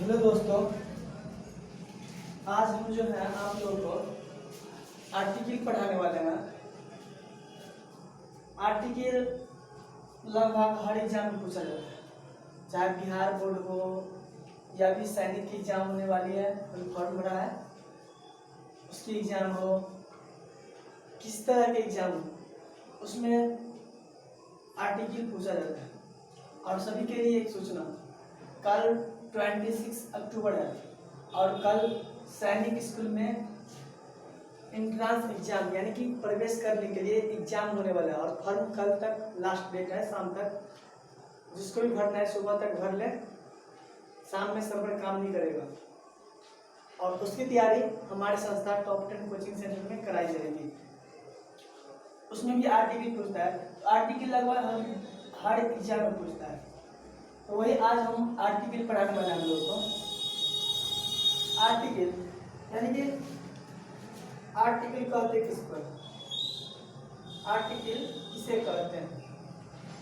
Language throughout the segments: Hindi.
हेलो दोस्तों, आज हम जो है आप लोगों को आर्टिकल पढ़ाने वाले हैं। आर्टिकल लगभग हर एग्जाम में पूछा जाता है, चाहे बिहार बोर्ड हो या भी सैनिक की एग्जाम होने वाली है, कोई फॉर्म भरा है उसकी एग्जाम हो, किस तरह के एग्जाम हो उसमें आर्टिकल पूछा जाता है। और सभी के लिए एक सूचना, कल 26 अक्टूबर है और कल सैनिक स्कूल में एंट्रेंस एग्जाम यानी कि प्रवेश करने के लिए एग्जाम होने वाला है और फॉर्म कल तक लास्ट डेट है, शाम तक। जिसको भी भरना है सुबह तक भर ले, शाम में सर्वर काम नहीं करेगा। और उसकी तैयारी हमारे संस्था टॉप 10 कोचिंग सेंटर में कराई जाएगी। उसमें भी आर्टिकल पूछता है, तो आर्टिकल लगभग हर एग्जाम में पूछता है। तो वही आज हम आर्टिकल पढ़ाने वाले हैं हम लोग को। आर्टिकल यानी कि आर्टिकल कहते हैं किस पर, आर्टिकल किसे कहते हैं,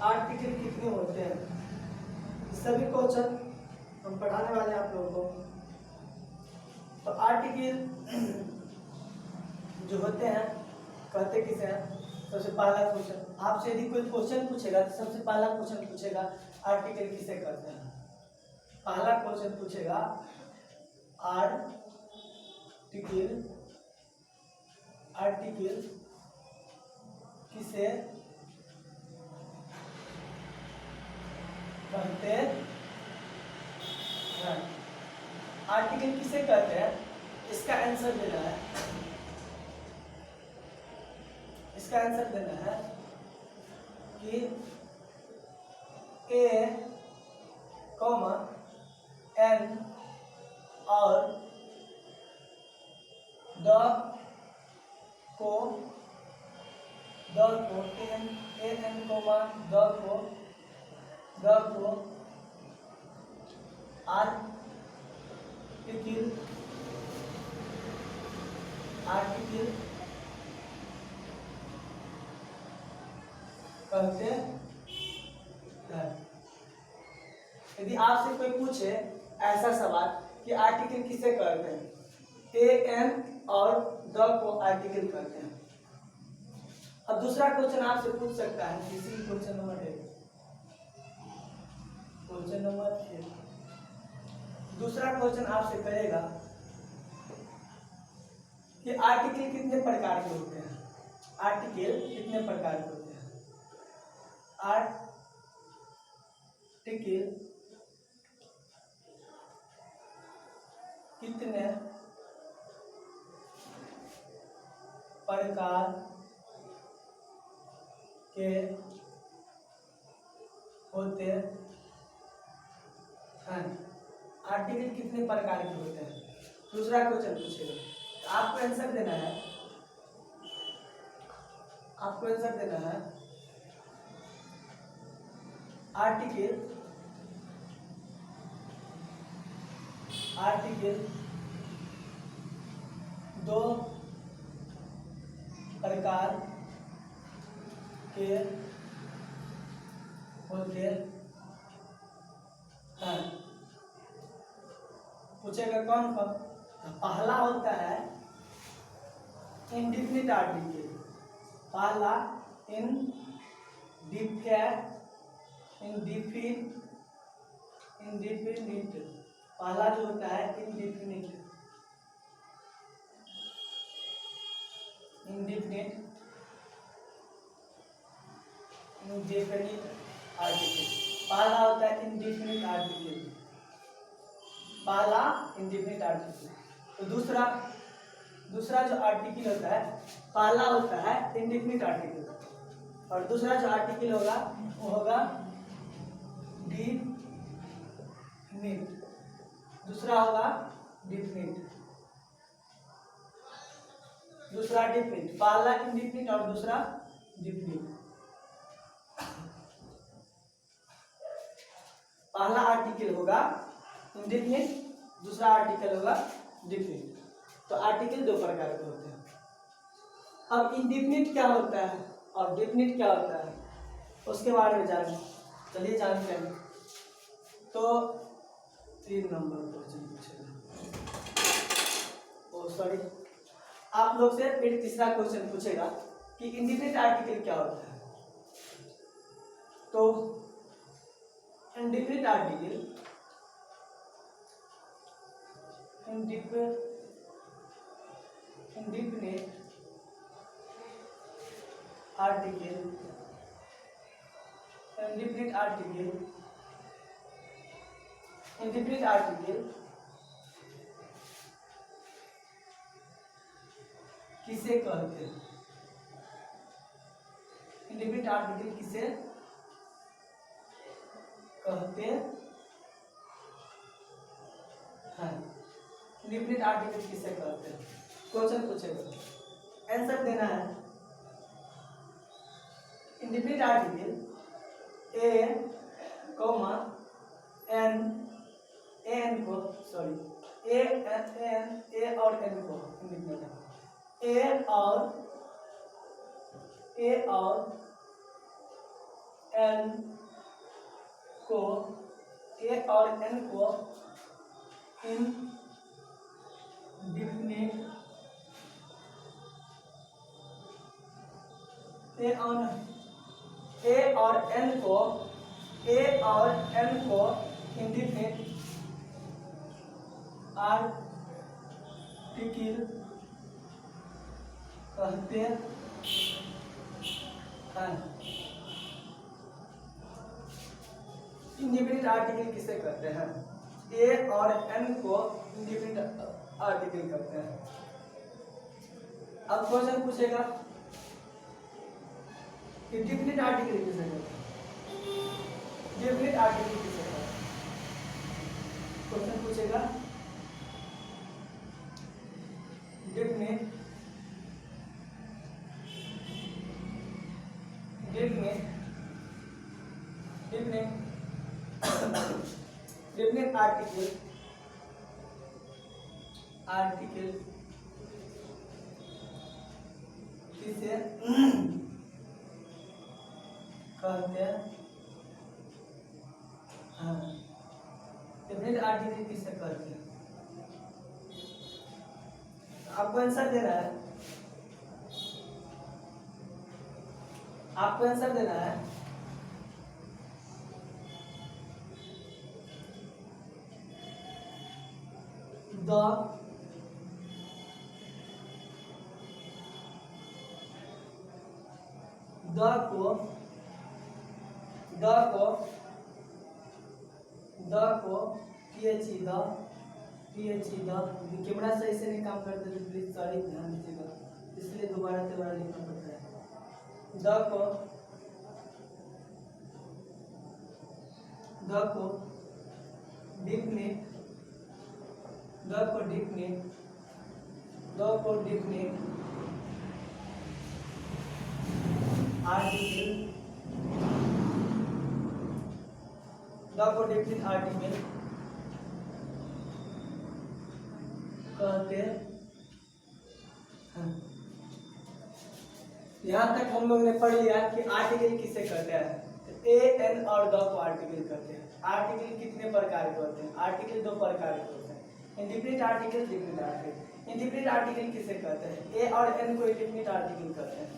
आर्टिकल कितने होते हैं, सभी क्वेश्चन हम पढ़ाने वाले हैं आप लोगों को। तो आर्टिकल जो होते हैं कहते किसे हैं। सबसे पहला क्वेश्चन आपसे यदि कोई क्वेश्चन पूछेगा तो सबसे पहला क्वेश्चन पूछेगा आर्टिकल किसे कहते हैं। पहला क्वेश्चन पूछेगा आर्टिकल किसे कहते हैं। आर्टिकल किसे कहते हैं, इसका आंसर देना है। इसका आंसर देना है कि ए कॉमा एन और द को एन कॉमा द को आर्टिकल कहते हैं। यदि आपसे कोई पूछे ऐसा सवाल कि आर्टिकल किसे कहते हैं, ए एन और द को आर्टिकल कहते हैं। अब दूसरा क्वेश्चन आपसे पूछ सकता है, इसी क्वेश्चन नंबर 1 दूसरा क्वेश्चन आपसे करेगा कि आर्टिकल कितने प्रकार के होते हैं। आर्टिकल कितने प्रकार के होते हैं। आर्टिकल कितने प्रकार के होते हैं। आर्टिकल कितने प्रकार के होते हैं, दूसरा क्वेश्चन पूछेगा। तो आपको आंसर देना है, आर्टिकल दो प्रकार के होते हैं। पूछेगा कौन कौन। पहला होता है इंडिफिनिट आर्टिकल। पहला इंडिफिनिट पहला जो होता है इंडिफिनिट आर्टिकल। पहला होता है इंडिफिनिट आर्टिकल, पहला इंडिफिनिट आर्टिकल। तो दूसरा जो आर्टिकल होता है, पहला होता है इंडिफिनिट आर्टिकल और दूसरा जो आर्टिकल होगा वो होगा डिफिनिट। दूसरा होगा डिफिनिट, दूसरा डिफिनिट। पहला इंडिफिनिट और दूसरा डिफिनिट। पहला आर्टिकल होगा इंडिफिनिट, दूसरा आर्टिकल होगा डिफिनिट। तो आर्टिकल दो प्रकार के होते हैं। अब इंडिफिनिट क्या होता है और डिफिनिट क्या होता है उसके बारे में जानें। चलिए जानते हैं। तो 3 नंबर क्वेश्चन पूछेगा। ओ सॉरी, आप लोग से फिर तीसरा क्वेश्चन पूछेगा कि इंडिफिनिट आर्टिकल क्या होता है। तो इंडिफिनिट आर्टिकल इंडिफिनिट आर्टिकल किसे कहते हैं? इंडिफिनिट आर्टिकल किसे कहते हैं? इंडिफिनिट आर्टिकल किसे कहते हैं? क्वेश्चन पूछेगा, आंसर देना है। Indefinite article a comma N को सॉरी ए और एन को इंडिफिनिट ए और एन को इंडिफिनिट ए और एन को इंडिफिनिट आर्टिकल कहते हैं। इंडिफिनिट आर्टिकल किसे कहते हैं? ए और एन को इंडिफिनिट आर्टिकल कहते हैं। अब क्वेश्चन पूछेगा कि डिफिनिट आर्टिकल किसे कहते हैं? डिफिनिट आर्टिकल किसे कहते हैं? क्वेश्चन पूछेगा डिफिनिट आर्टिकल किसे कहते हैं? डिफिनिट आर्टिकल किसे कहते हैं? आपको आंसर देना है। द को कैमरा सही से नहीं काम करते तो प्लीज सॉरी ध्यान दीजिएगा, इसलिए दोबारा लिखना पड़ता है। द को डिफिनिट आर्टिकल कहते हैं। यहाँ तक हम लोग ने पढ़ लिया कि आर्टिकल किसे कहते हैं। ए एन और द को आर्टिकल कहते हैं। आर्टिकल कितने प्रकार के होते हैं? आर्टिकल 2 प्रकार के होते हैं, indefinite article, definite article. Indefinite article किसे कहते हैं? ए और एन को इंडिफिनिट आर्टिकल कहते हैं।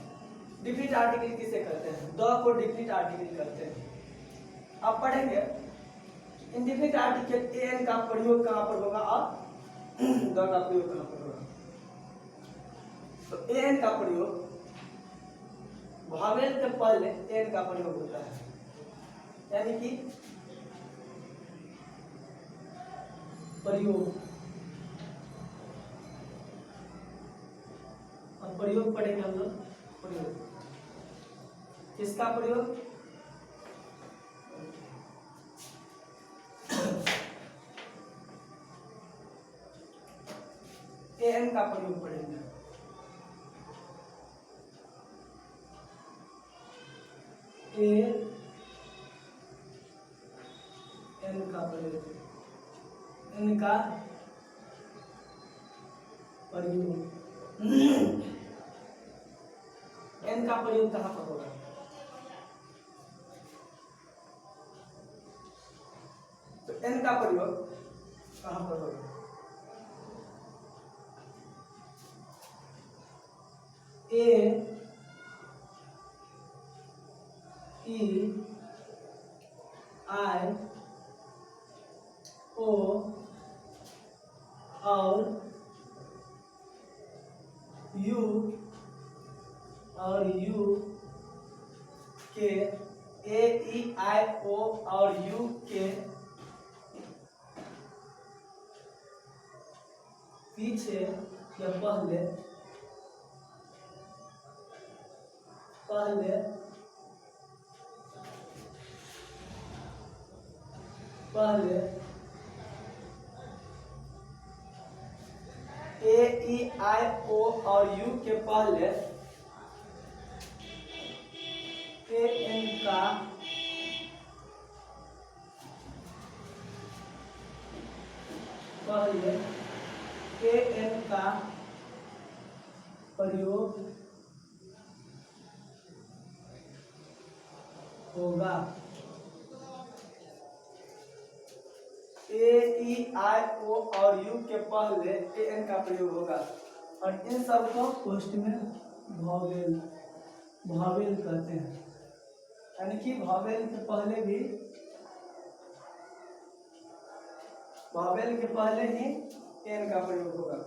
डिफिनिट आर्टिकल किसे कहते हैं? द को डिफिनिट आर्टिकल कहते हैं। अब पढ़ेंगे इंडिफिनिट आर्टिकल ए एन का प्रयोग कहाँ पर होगा और द का प्रयोग कहाँ पर होगा। तो ए एन का प्रयोग भावेल के पहले एन का प्रयोग होता है, यानी कि प्रयोग। अब प्रयोग पढ़ेंगे हम लोग। प्रयोग किसका प्रयोग? एन का प्रयोग पढ़ेंगे। एन का प्रयोग, इनका प्रयोग। एन का प्रयोग कहाँ पर होगा? तो एन का प्रयोग कहाँ पर होगा? A E I O और यू के ए ई आई ओ और यू के पीछे या पहले पहले पहले ए ई आई ओ और यू के पहले ए एन का पहले ए एन का प्रयोग होगा। ए ई आई ओ और यू के पहले ए एन का प्रयोग होगा और इन सब को पोस्ट में भावेल कहते हैं, यानी कि भावेल के पहले भी भावेल के पहले ही एन का प्रयोग होगा।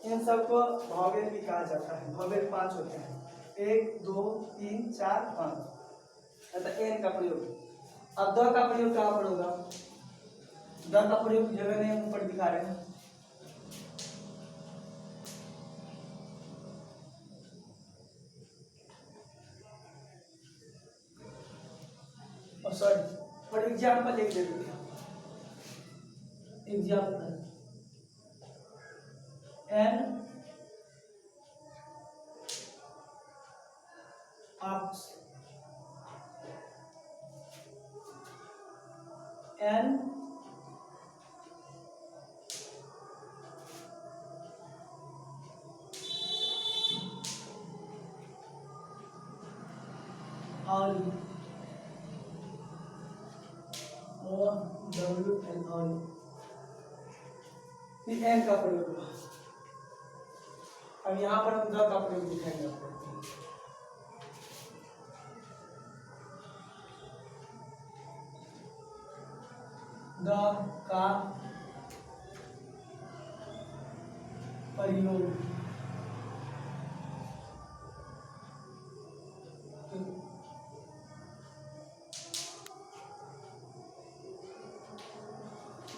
इन सबको भावेल भी कहा जाता है। भावेल 5 होते हैं, 1 2 3 4 5। ऐसा एन का प्रयोग। अब द का प्रयोग कहाँ पर होगा? द का प्रयोग जगह नहीं ऊपर दिखा रहे हैं। सॉरी, फॉर एग्जाम्पल लिख देते हैं। Example an ox an owl O W an owl, an का प्रयोग हुआ। अब यहाँ पर हम द का प्रयोग दिखाएंगे आपको। द का प्रयोग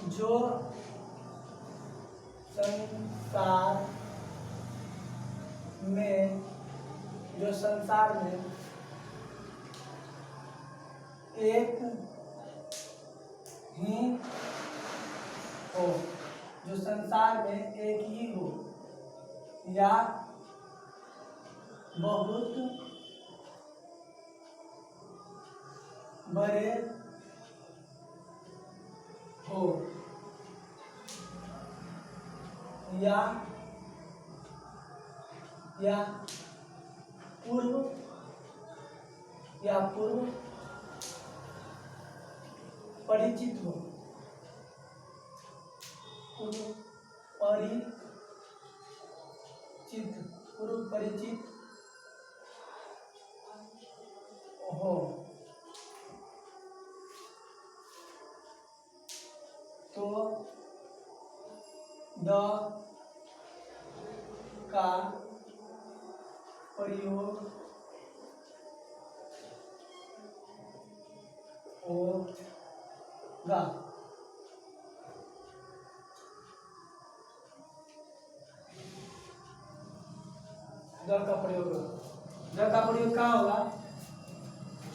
जो संसार में एक ही हो, जो संसार में एक ही हो या बहुत बड़े हो या पूर्व परिचित हो, पूर्व परिचित हो तो द का प्रयोग होगा। द का प्रयोग कहाँ होगा?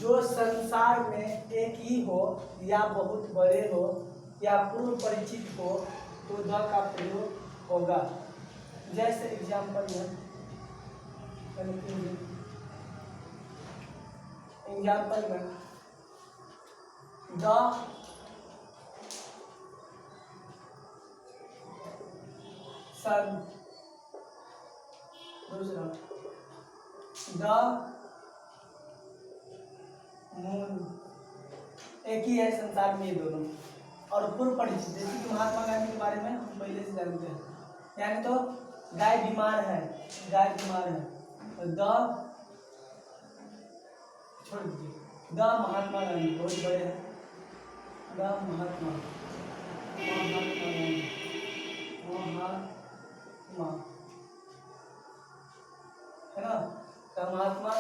जो संसार में एक ही हो या बहुत बड़े हो या पूर्व परिचित हो तो द का प्रयोग होगा। जैसे एग्जाम्पल में द सन, दूसरा द मून, एक ही है संसार में ये दोनों। और पूर्व परिचित, जैसे कि महात्मा गांधी के बारे में हम पहले से जानते हैं। यानी तो गाय बीमार है, गाय बीमार है, द छोड़ दीजिए, द महात्मा गांधी बहुत बड़े हैं, द महात्मा गांधी, महात्मा है ना, द महात्मा,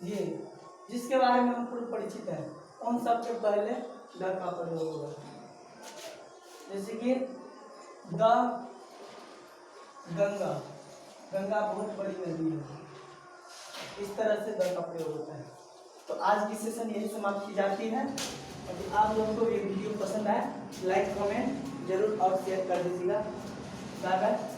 ये जिसके बारे में हम पूर्व परिचित है, उन सबके पहले द का प्रयोग होगा। जैसे कि द गंगा, गंगा बहुत बड़ी नदी है, इस तरह से द का प्रयोग होता है। तो आज की सेशन यही समाप्त की जाती है। यदि आप लोगों को ये वीडियो पसंद आए, लाइक कमेंट जरूर और शेयर कर दीजिएगा। Bye bye.